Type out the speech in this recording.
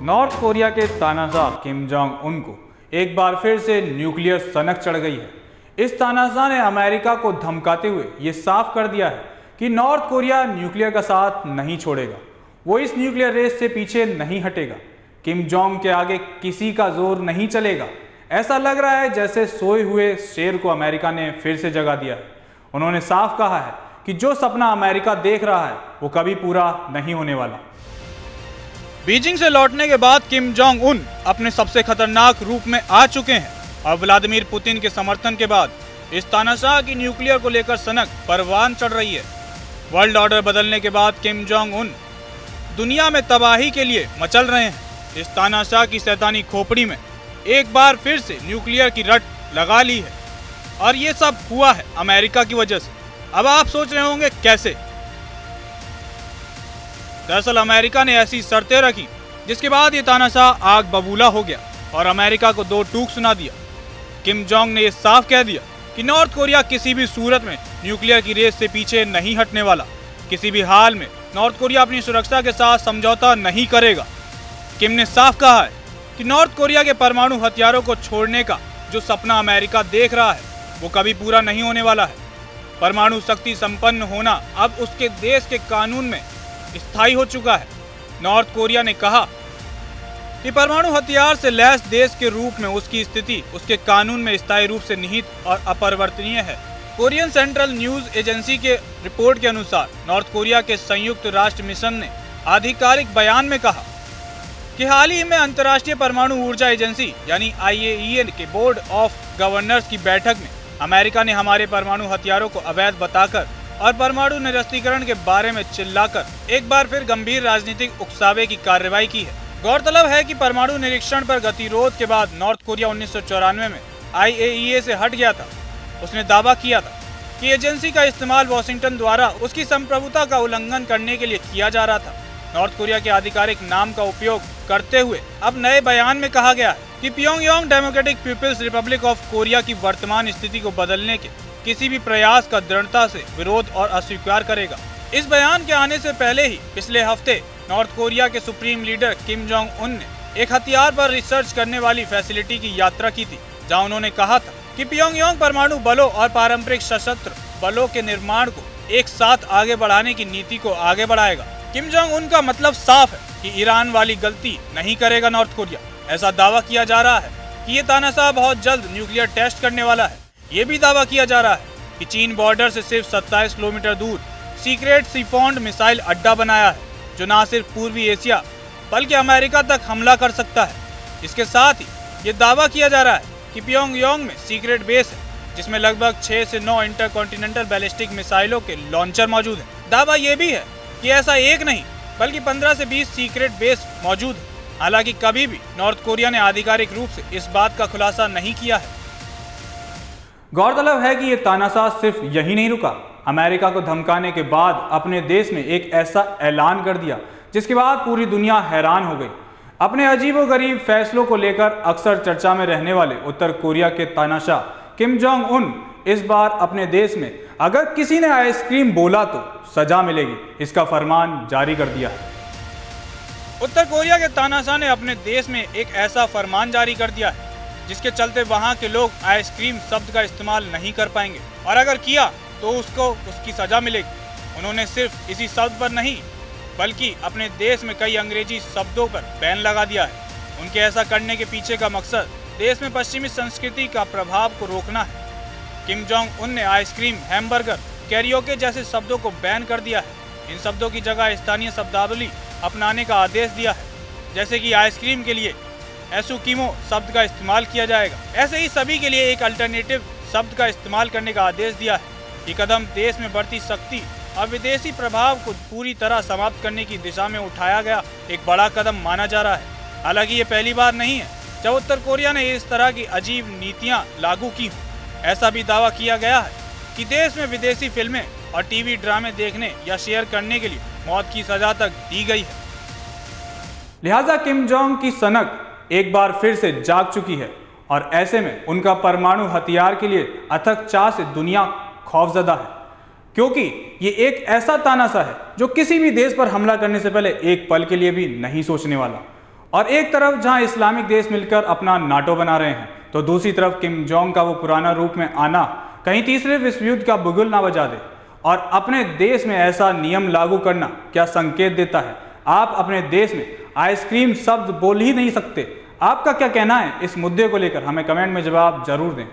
North Korea के तानाशाह Kim Jong Un को एक बार फिर से न्यूक्लियर सनक चढ़ गई है। इस तानाशाह ने अमेरिका को धमकाते हुए ये साफ कर दिया है कि नॉर्थ कोरिया न्यूक्लियर का साथ नहीं छोड़ेगा, वो इस न्यूक्लियर रेस से पीछे नहीं हटेगा। किम जोंग के आगे किसी का जोर नहीं चलेगा। ऐसा लग रहा है जैसे सोए हुए शेर को अमेरिका ने फिर से जगा दिया है। उन्होंने साफ कहा है कि जो सपना अमेरिका देख रहा है वो कभी पूरा नहीं होने वाला। बीजिंग से लौटने के बाद किम जोंग उन अपने सबसे खतरनाक रूप में आ चुके हैं और व्लादिमीर पुतिन के समर्थन के बाद इस तानाशाह की न्यूक्लियर को लेकर सनक परवान चढ़ रही है। वर्ल्ड ऑर्डर बदलने के बाद किम जोंग उन दुनिया में तबाही के लिए मचल रहे हैं। इस तानाशाह की शैतानी खोपड़ी में एक बार फिर से न्यूक्लियर की रट लगा ली है और ये सब हुआ है अमेरिका की वजह से। अब आप सोच रहे होंगे कैसे। दरअसल अमेरिका ने ऐसी शर्तें रखी जिसके बाद ये तानाशाह आग बबूला हो गया और अमेरिका को दो टूक सुना दिया। किम जोंग ने ये साफ कह दिया कि नॉर्थ कोरिया किसी भी सूरत में न्यूक्लियर की रेस से पीछे नहीं हटने वाला। किसी भी हाल में नॉर्थ कोरिया अपनी सुरक्षा के साथ समझौता नहीं करेगा। किम ने साफ कहा है कि नॉर्थ कोरिया के परमाणु हथियारों को छोड़ने का जो सपना अमेरिका देख रहा है वो कभी पूरा नहीं होने वाला है। परमाणु शक्ति संपन्न होना अब उसके देश के कानून में स्थायी हो चुका है। नॉर्थ कोरिया ने कहा कि परमाणु हथियार से लैस देश के रूप में उसकी स्थिति उसके कानून में स्थायी रूप से निहित और अपरिवर्तनीय है। कोरियन सेंट्रल न्यूज एजेंसी के रिपोर्ट के अनुसार नॉर्थ कोरिया के संयुक्त राष्ट्र मिशन ने आधिकारिक बयान में कहा कि हाल ही में अंतर्राष्ट्रीय परमाणु ऊर्जा एजेंसी यानी IAEA के बोर्ड ऑफ गवर्नर्स की बैठक में अमेरिका ने हमारे परमाणु हथियारों को अवैध बताकर और परमाणु निरस्त्रीकरण के बारे में चिल्लाकर एक बार फिर गंभीर राजनीतिक उकसावे की कार्रवाई की है। गौरतलब है कि परमाणु निरीक्षण पर गतिरोध के बाद नॉर्थ कोरिया 1994 में IAEA से हट गया था। उसने दावा किया था कि एजेंसी का इस्तेमाल वॉशिंगटन द्वारा उसकी संप्रभुता का उल्लंघन करने के लिए किया जा रहा था। नॉर्थ कोरिया के आधिकारिक नाम का उपयोग करते हुए अब नए बयान में कहा गया है कि Pyongyang Democratic People's Republic of Korea की वर्तमान स्थिति को बदलने के किसी भी प्रयास का दृढ़ता से विरोध और अस्वीकार करेगा। इस बयान के आने से पहले ही पिछले हफ्ते नॉर्थ कोरिया के supreme leader Kim Jong Un ने एक हथियार पर रिसर्च करने वाली फैसिलिटी की यात्रा की थी, जहां उन्होंने कहा था कि प्योंगयांग परमाणु बलों और पारंपरिक सशस्त्र बलों के निर्माण को एक साथ आगे बढ़ाने की नीति को आगे बढ़ाएगा। किम जोंग उन का मतलब साफ है कि ईरान वाली गलती नहीं करेगा नॉर्थ कोरिया। ऐसा दावा किया जा रहा है कि ये तानाशाह बहुत जल्द न्यूक्लियर टेस्ट करने वाला है। ये भी दावा किया जा रहा है कि चीन बॉर्डर से सिर्फ 27 किलोमीटर दूर सीक्रेट सीफोन्ड मिसाइल अड्डा बनाया है जो न सिर्फ पूर्वी एशिया बल्कि अमेरिका तक हमला कर सकता है। इसके साथ ही ये दावा किया जा रहा है कि प्योंगयांग में सीक्रेट बेस है जिसमें लगभग 6 से 9 इंटरकॉन्टिनेंटल बैलिस्टिक मिसाइलों के लॉन्चर मौजूद है। दावा ये भी है कि ऐसा एक नहीं बल्कि 15 से 20 सीक्रेट बेस मौजूद है। हालांकि कभी भी नॉर्थ कोरिया ने आधिकारिक रूप से इस बात का खुलासा नहीं किया है। गौरतलब है कि ये तानाशाह सिर्फ यही नहीं रुका। अमेरिका को धमकाने के बाद अपने देश में एक ऐसा ऐलान कर दिया जिसके बाद पूरी दुनिया हैरान हो गई। अपने अजीबोगरीब फैसलों को लेकर अक्सर चर्चा में रहने वाले उत्तर कोरिया के तानाशाह किम जोंग उन इस बार अपने देश में अगर किसी ने आइसक्रीम बोला तो सजा मिलेगी, इसका फरमान जारी कर दिया है। उत्तर कोरिया के तानाशाह ने अपने देश में एक ऐसा फरमान जारी कर दिया है जिसके चलते वहां के लोग आइसक्रीम शब्द का इस्तेमाल नहीं कर पाएंगे और अगर किया तो उसको उसकी सजा मिलेगी। उन्होंने सिर्फ इसी शब्द पर नहीं बल्कि अपने देश में कई अंग्रेजी शब्दों पर बैन लगा दिया है। उनके ऐसा करने के पीछे का मकसद देश में पश्चिमी संस्कृति का प्रभाव को रोकना है। किम जोंग उन ने आइसक्रीम, हैमबर्गर, कैरियोके जैसे शब्दों को बैन कर दिया है। इन शब्दों की जगह स्थानीय शब्दावली अपनाने का आदेश दिया है, जैसे कि आइसक्रीम के लिए एसुकीमो शब्द का इस्तेमाल किया जाएगा। ऐसे ही सभी के लिए एक अल्टरनेटिव शब्द का इस्तेमाल करने का आदेश दिया है। ये कदम देश में बढ़ती शक्ति और विदेशी प्रभाव को पूरी तरह समाप्त करने की दिशा में उठाया गया एक बड़ा कदम माना जा रहा है। हालांकि ये पहली बार नहीं है जब उत्तर कोरिया ने इस तरह की अजीब नीतियां लागू की हों। ऐसा भी दावा किया गया है कि देश में विदेशी फिल्में और टीवी ड्रामे देखने या शेयर करने के लिए मौत की सजा तक दी गई है। लिहाजा किम जोंग की सनक एक बार फिर से जाग चुकी है और ऐसे में उनका परमाणु हथियार के लिए अथक चाह से दुनिया खौफजदा है, क्योंकि ये एक ऐसा तानाशाह है जो किसी भी देश पर हमला करने से पहले एक पल के लिए भी नहीं सोचने वाला। और एक तरफ जहां इस्लामिक देश मिलकर अपना नाटो बना रहे हैं, तो दूसरी तरफ किम जोंग का वो पुराना रूप में आना कहीं तीसरे विश्व युद्ध का बुगुल ना बजा दे। और अपने देश में ऐसा नियम लागू करना क्या संकेत देता है? आप अपने देश में आइसक्रीम शब्द बोल ही नहीं सकते। आपका क्या कहना है इस मुद्दे को लेकर? हमें कमेंट में जवाब जरूर दें।